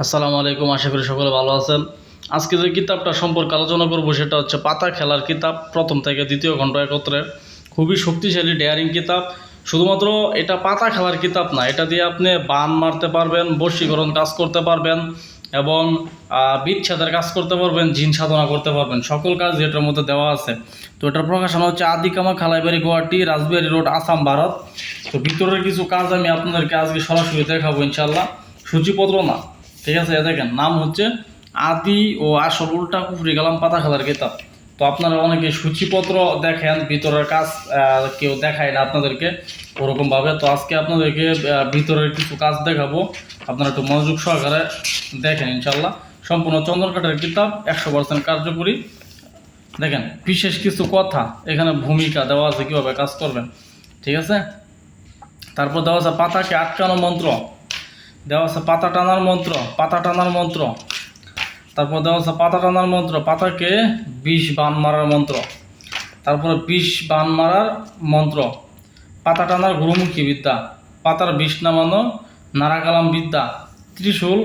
আসসালামু আলাইকুম, আশা করি সকলে ভালো আছেন। আজকে যে কিতাবটা সম্পর্কে আলোচনা করব সেটা হচ্ছে পাতা খেলার কিতাব, প্রথম থেকে দ্বিতীয় খণ্ড একত্রে। খুবই শক্তিশালী ডেয়ারিং কিতাব। শুধুমাত্র এটা পাতা খেলার কিতাব না, এটা দিয়ে আপনি বান মারতে পারবেন, বশীকরণ কাজ করতে পারবেন এবং বিচ্ছেদের কাজ করতে পারবেন, জিন সাধনা করতে পারবেন, সকল কাজ এটার মধ্যে দেওয়া আছে। তো এটার প্রকাশনা হচ্ছে আদিকামা খালাইবাড়ি, গুয়াহাটি, রাজবিহারী রোড, আসাম, ভারত। তো ভিতরের কিছু কাজ আমি আপনাদেরকে আজকে সরাসরি দেখাবো ইনশাল্লাহ, সূচিপত্র না। ঠিক আছে, দেখেন নাম হচ্ছে আদি ও আসল উল্টা কুফরি কালাম পাতা খেলার কিতাব। তো আপনারা অনেকে সূচিপত্র দেখেন, ভিতরের কাজ কেউ দেখায় না আপনাদেরকে ওরকমভাবে। তো আজকে আপনাদেরকে ভিতরের কিছু কাজ দেখাবো, আপনারা একটু মনোযোগ সহকারে দেখেন ইনশাল্লাহ। সম্পূর্ণ চন্দনকাঠের কিতাব, 100% কার্যকরী। দেখেন বিশেষ কিছু কথা এখানে ভূমিকা দেওয়া আছে কীভাবে কাজ করবেন। ঠিক আছে, তারপর দেওয়া আছে পাতাকে আটকানো মন্ত্র, দেওয়া আছে পাতা টানার মন্ত্র, পাতা টানার মন্ত্র। তারপর দেওয়া আছে পাতা টানার মন্ত্র, পাতাকে 20 বান মারার মন্ত্র। তারপরে 20 বান মারার মন্ত্র, পাতা টানার গুরুমুখী বিদ্যা, পাতার বিষ নামানো নারাকালাম বিদ্যা, ত্রিশূল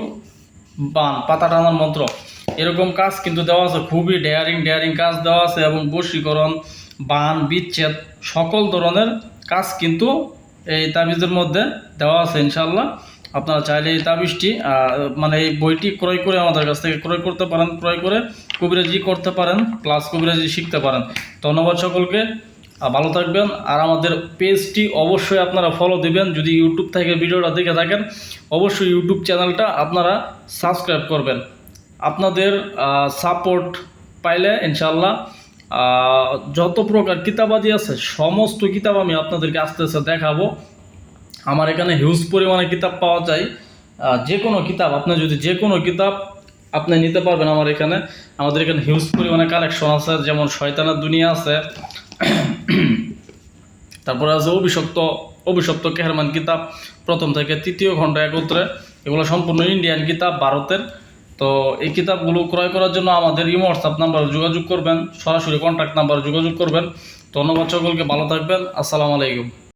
বান, পাতা টানার মন্ত্র। এরকম কাজ কিন্তু দেওয়া আছে, খুবই ডেয়ারিং কাজ দেওয়া আছে এবং বশীকরণ, বান, বিচ্ছেদ সকল ধরনের কাজ কিন্তু এই তাবিজের মধ্যে দেওয়া আছে ইনশাল্লাহ। আপনারা চাইলে এই তাবিজটি মানে এই বইটি ক্রয় করে আমাদের কাছ থেকে ক্রয় করতে পারেন, ক্রয় করে কবিরাজি করতে পারেন, প্লাস কবিরাজি শিখতে পারেন। ধন্যবাদ সকলকে, ভালো থাকবেন। আর আমাদের পেজটি অবশ্যই আপনারা ফলো দিবেন। যদি ইউটিউব থেকে ভিডিওটা দেখে থাকেন, অবশ্যই ইউটিউব চ্যানেলটা আপনারা সাবস্ক্রাইব করবেন। আপনাদের সাপোর্ট পাইলে ইনশাল্লাহ যত প্রকার কিতাবাদি আছে সমস্ত কিতাব আমি আপনাদেরকে আস্তে আস্তে দেখাবো। আমার এখানে হিউজ পরিমাণে কিতাব পাওয়া যায়। যে কোনো কিতাব আপনি যদি যে কোনো কিতাব আপনি নিতে পারবেন আমাদের এখানে হিউজ পরিমাণে কালেকশন আছে। যেমন শয়তানের দুনিয়া আছে, তারপরে আছে অভিশপ্ত কেহরমান কিতাব, প্রথম থেকে তৃতীয় খণ্ড একত্রে। এগুলো সম্পূর্ণ ইন্ডিয়ান কিতাব, ভারতের। তো এই কিতাবগুলো ক্রয় করার জন্য আমাদের ইমো হোয়াটসঅ্যাপ নাম্বারে যোগাযোগ করবেন, সরাসরি কন্ট্যাক্ট নাম্বারে যোগাযোগ করবেন। ধন্যবাদ সকলকে, ভালো থাকবেন। আসসালামু আলাইকুম।